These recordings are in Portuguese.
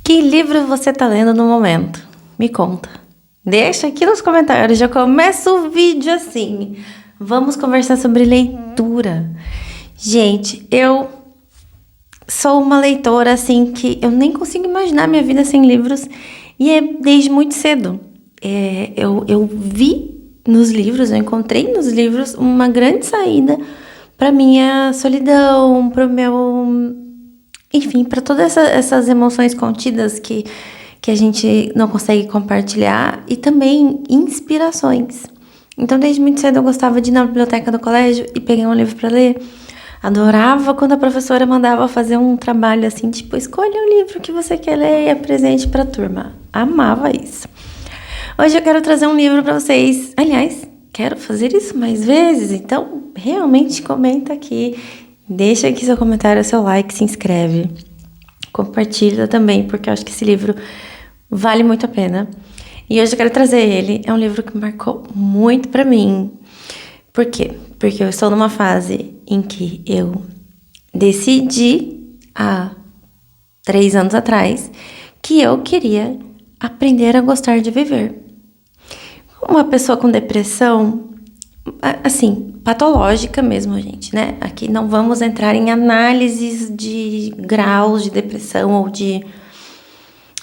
Que livro você tá lendo no momento? Me conta. Deixa aqui nos comentários, já começa o vídeo assim. Vamos conversar sobre leitura. Gente, eu sou uma leitora assim que eu nem consigo imaginar minha vida sem livros. E é desde muito cedo. Eu vi nos livros, eu encontrei nos livros uma grande saída para minha solidão, para o meu... Enfim, para todas essas emoções contidas que a gente não consegue compartilhar e também inspirações. Então, desde muito cedo eu gostava de ir na biblioteca do colégio e pegar um livro para ler. Adorava quando a professora mandava fazer um trabalho assim, tipo, escolha o livro que você quer ler e apresente para a turma. Amava isso. Hoje eu quero trazer um livro para vocês. Aliás, quero fazer isso mais vezes, então realmente comenta aqui. Deixa aqui seu comentário, seu like, se inscreve. Compartilha também, porque eu acho que esse livro vale muito a pena. E hoje eu quero trazer ele. É um livro que marcou muito pra mim. Por quê? Porque eu estou numa fase em que eu decidi, há 3 anos atrás, que eu queria aprender a gostar de viver. Uma pessoa com depressão, assim, patológica mesmo, gente, né? Aqui não vamos entrar em análises de graus de depressão ou de...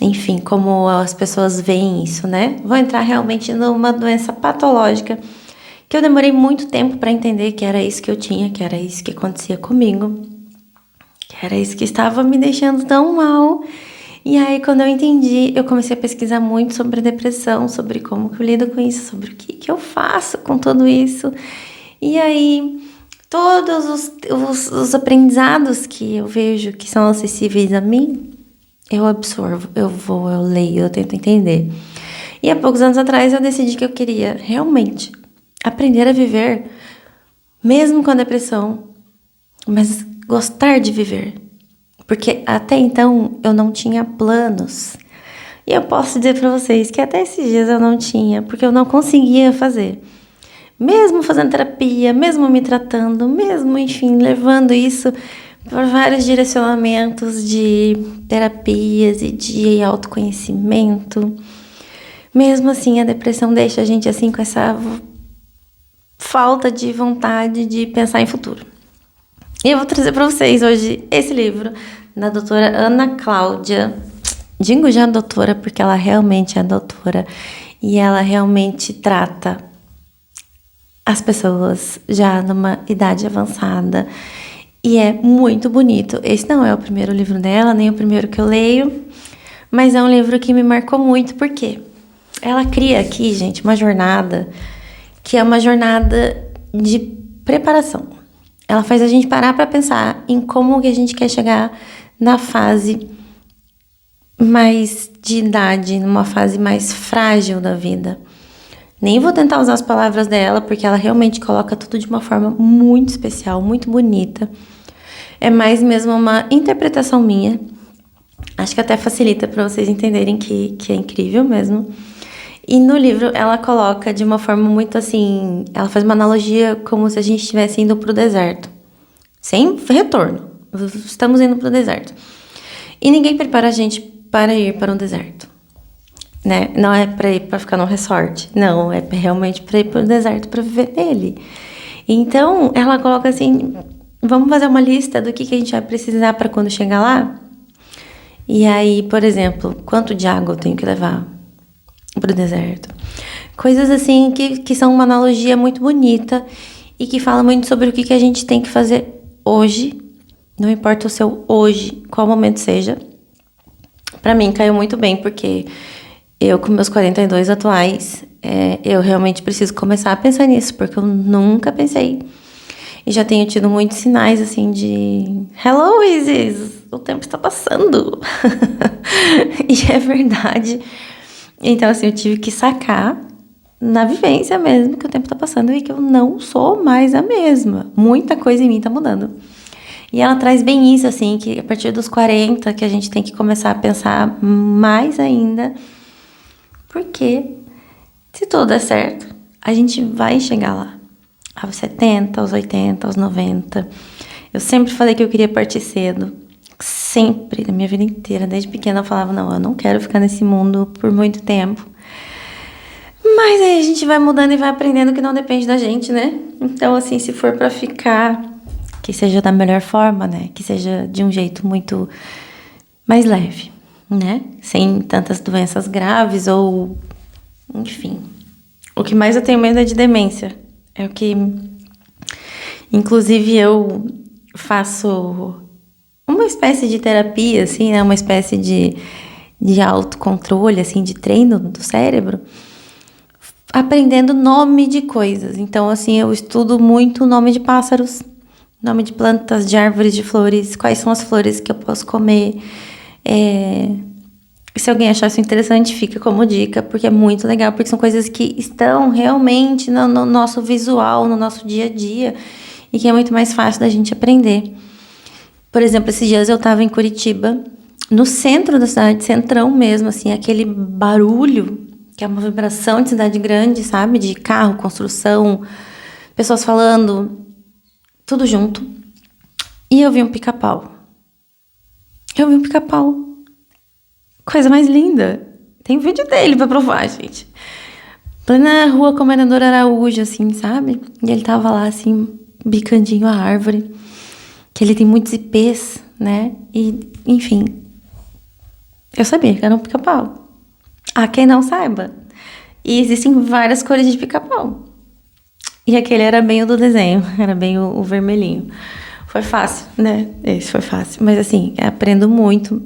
Enfim, como as pessoas veem isso, né? Vou entrar realmente numa doença patológica que eu demorei muito tempo para entender que era isso que eu tinha, que era isso que acontecia comigo, que era isso que estava me deixando tão mal. E aí, quando eu entendi, eu comecei a pesquisar muito sobre depressão, sobre como que eu lido com isso, sobre o que eu faço com tudo isso. E aí, todos os aprendizados que eu vejo que são acessíveis a mim, eu absorvo, eu leio, eu tento entender. E há poucos anos atrás eu decidi que eu queria realmente aprender a viver, mesmo com a depressão, mas gostar de viver. Porque até então eu não tinha planos. E eu posso dizer para vocês que até esses dias eu não tinha, porque eu não conseguia fazer. Mesmo fazendo terapia, mesmo me tratando, mesmo, enfim, levando isso por vários direcionamentos de terapias e de autoconhecimento. Mesmo assim, a depressão deixa a gente assim com essa falta de vontade de pensar em futuro. E eu vou trazer para vocês hoje esse livro da doutora Ana Cláudia. Digo já doutora porque ela realmente é doutora e ela realmente trata as pessoas já numa idade avançada. E é muito bonito. Esse não é o primeiro livro dela, nem o primeiro que eu leio, mas é um livro que me marcou muito, porque ela cria aqui, gente, uma jornada que é uma jornada de preparação. Ela faz a gente parar para pensar em como que a gente quer chegar na fase mais de idade, numa fase mais frágil da vida. Nem vou tentar usar as palavras dela, porque ela realmente coloca tudo de uma forma muito especial, muito bonita. É mais mesmo uma interpretação minha. Acho que até facilita para vocês entenderem que é incrível mesmo. E no livro ela coloca de uma forma muito assim... Ela faz uma analogia como se a gente estivesse indo para o deserto. Sem retorno. Estamos indo para o deserto. E ninguém prepara a gente para ir para um deserto. Né? Não é para ir para ficar num resort. Não, é realmente para ir para o deserto para viver nele. Então ela coloca assim... Vamos fazer uma lista do que a gente vai precisar para quando chegar lá? E aí, por exemplo, quanto de água eu tenho que levar para o deserto? Coisas assim que são uma analogia muito bonita e que fala muito sobre o que a gente tem que fazer hoje. Não importa o seu hoje, qual momento seja. Para mim caiu muito bem, porque eu com meus 42 atuais, eu realmente preciso começar a pensar nisso, porque eu nunca pensei. E já tenho tido muitos sinais, assim, de... Hello, Isis! O tempo está passando! E é verdade. Então, assim, eu tive que sacar na vivência mesmo que o tempo está passando e que eu não sou mais a mesma. Muita coisa em mim está mudando. E ela traz bem isso, assim, que a partir dos 40 que a gente tem que começar a pensar mais ainda. Porque se tudo der certo, a gente vai chegar lá. Aos 70, aos 80, aos 90. Eu sempre falei que eu queria partir cedo. Sempre, na minha vida inteira, desde pequena eu falava, não, eu não quero ficar nesse mundo por muito tempo. Mas aí a gente vai mudando e vai aprendendo que não depende da gente, né? Então, assim, se for pra ficar, que seja da melhor forma, né? Que seja de um jeito muito mais leve, né? Sem tantas doenças graves ou... Enfim. O que mais eu tenho medo é de demência. É o que... Inclusive, eu faço uma espécie de terapia, assim, né? Uma espécie de autocontrole, assim, de treino do cérebro, aprendendo nome de coisas. Então, assim, eu estudo muito nome de pássaros, nome de plantas, de árvores, de flores, quais são as flores que eu posso comer. Se alguém achar isso interessante, fica como dica, porque é muito legal, porque são coisas que estão realmente no nosso visual, no nosso dia a dia, e que é muito mais fácil da gente aprender. Por exemplo, esses dias eu estava em Curitiba, no centro da cidade, centrão mesmo, assim, aquele barulho, que é uma vibração de cidade grande, sabe? De carro, construção, pessoas falando, tudo junto. E eu vi um pica-pau. Coisa mais linda. Tem vídeo dele pra provar, gente. Na rua Comendador Araújo, assim, sabe? E ele tava lá, assim, bicandinho a árvore. Que ele tem muitos ipês, né? E, enfim. Eu sabia que era um pica-pau. Há quem não saiba. E existem várias cores de pica-pau. E aquele era bem o do desenho. Era bem o vermelhinho. Foi fácil, né? Esse foi fácil. Mas, assim, aprendo muito.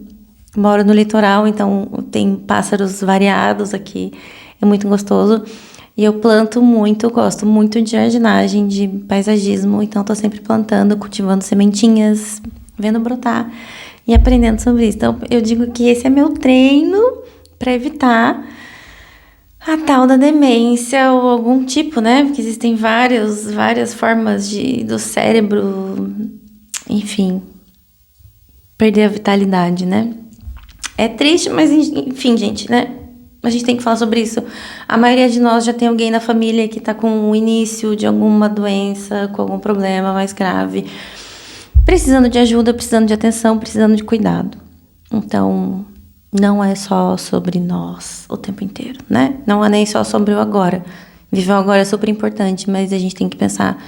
Moro no litoral, então tem pássaros variados aqui. É muito gostoso. E eu planto muito, gosto muito de jardinagem, de paisagismo. Então, tô sempre plantando, cultivando sementinhas, vendo brotar e aprendendo sobre isso. Então, eu digo que esse é meu treino para evitar a tal da demência ou algum tipo, né? Porque existem várias formas do cérebro, enfim, perder a vitalidade, né? É triste, mas enfim, gente, né? A gente tem que falar sobre isso. A maioria de nós já tem alguém na família que tá com o início de alguma doença, com algum problema mais grave, precisando de ajuda, precisando de atenção, precisando de cuidado. Então, não é só sobre nós o tempo inteiro, né? Não é nem só sobre o agora. Viver o agora é super importante, mas a gente tem que pensar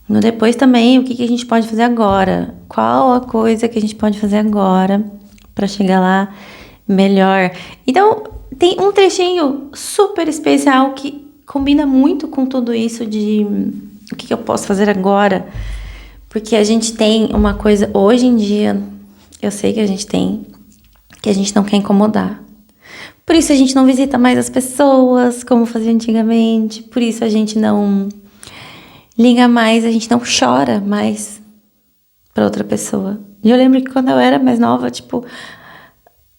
no depois também, o que a gente pode fazer agora. Qual a coisa que a gente pode fazer agora para chegar lá melhor. Então, tem um trechinho super especial que combina muito com tudo isso de o que eu posso fazer agora. Porque a gente tem uma coisa, hoje em dia, eu sei que a gente tem, que a gente não quer incomodar. Por isso a gente não visita mais as pessoas, como fazia antigamente. Por isso a gente não liga mais, a gente não chora mais pra outra pessoa. E eu lembro que quando eu era mais nova, tipo,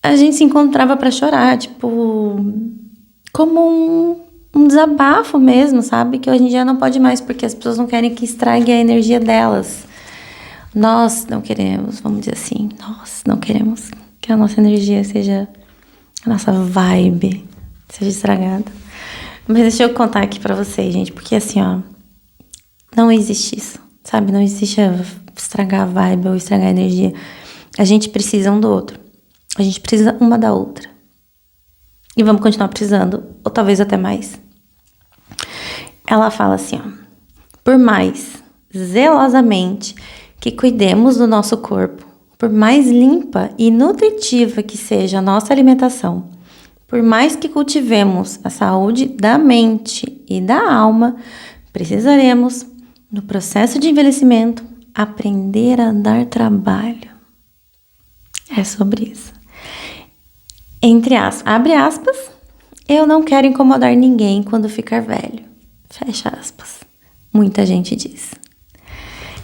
a gente se encontrava pra chorar, tipo, como um desabafo mesmo, sabe? Que hoje em dia não pode mais, porque as pessoas não querem que estrague a energia delas. Nós não queremos, vamos dizer assim, nós não queremos que a nossa energia seja, a nossa vibe seja estragada. Mas deixa eu contar aqui pra vocês, gente, porque assim, ó, não existe isso, sabe? Não existe estragar a vibe ou estragar a energia. A gente precisa um do outro. A gente precisa uma da outra. E vamos continuar precisando, ou talvez até mais. Ela fala assim, ó. Por mais zelosamente que cuidemos do nosso corpo, por mais limpa e nutritiva que seja a nossa alimentação, por mais que cultivemos a saúde da mente e da alma, precisaremos, no processo de envelhecimento, aprender a dar trabalho. É sobre isso. Entre aspas, abre aspas, eu não quero incomodar ninguém quando ficar velho. Fecha aspas. Muita gente diz.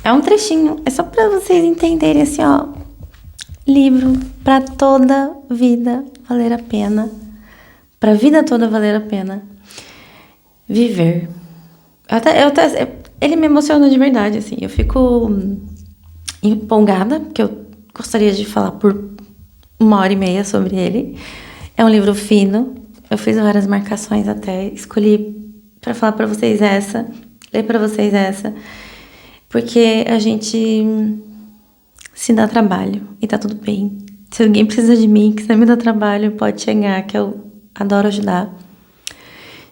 É um trechinho, é só pra vocês entenderem assim, ó. Livro pra toda vida valer a pena. Pra vida toda valer a pena viver. Ele me emociona de verdade, assim. Eu fico empolgada, porque eu gostaria de falar por 1h30 sobre ele. É um livro fino. Eu fiz várias marcações até. Escolhi pra falar pra vocês essa. Ler pra vocês essa. Porque a gente se dá trabalho e tá tudo bem. Se alguém precisa de mim, quiser me dar trabalho, pode chegar, que eu adoro ajudar.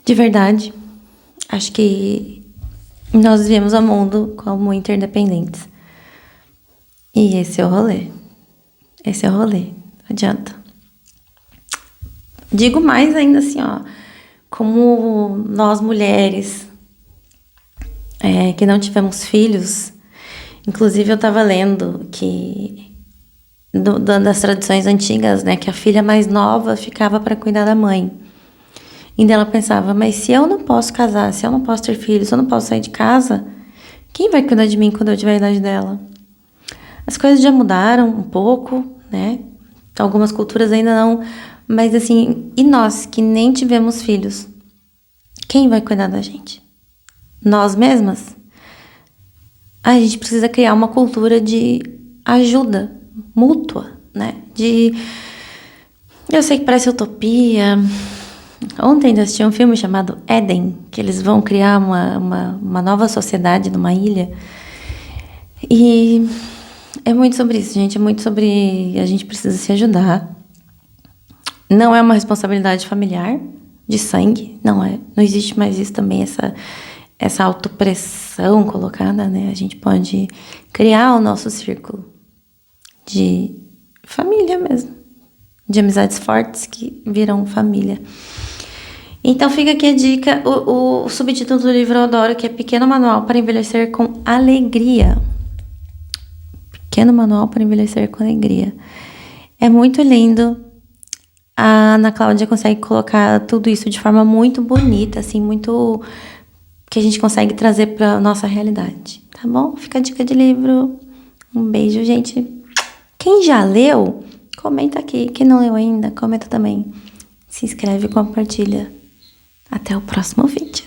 De verdade, acho que nós viemos ao mundo como interdependentes. E esse é o rolê. Esse é o rolê. Não adianta. Digo mais ainda assim, ó. Como nós mulheres que não tivemos filhos. Inclusive eu tava lendo que das tradições antigas, né, que a filha mais nova ficava para cuidar da mãe. E daí ela pensava, mas se eu não posso casar, se eu não posso ter filhos, se eu não posso sair de casa, quem vai cuidar de mim quando eu tiver a idade dela? As coisas já mudaram um pouco, né? Algumas culturas ainda não, mas assim, e nós que nem tivemos filhos, quem vai cuidar da gente? Nós mesmas? A gente precisa criar uma cultura de ajuda mútua, né? Eu sei que parece utopia. Ontem eu assisti um filme chamado Éden, que eles vão criar uma nova sociedade numa ilha. E é muito sobre isso, gente. É muito sobre a gente precisa se ajudar. Não é uma responsabilidade familiar, de sangue, não é. Não existe mais isso também, essa autopressão colocada, né? A gente pode criar o nosso círculo de família mesmo, de amizades fortes que viram família. Então fica aqui a dica, o subtítulo do livro eu adoro, que é Pequeno Manual para Envelhecer com Alegria. Pequeno Manual para Envelhecer com Alegria. É muito lindo. A Ana Cláudia consegue colocar tudo isso de forma muito bonita, assim, muito que a gente consegue trazer para nossa realidade, tá bom? Fica a dica de livro. Um beijo, gente. Quem já leu, comenta aqui. Quem não leu ainda, comenta também. Se inscreve e compartilha. Até o próximo vídeo.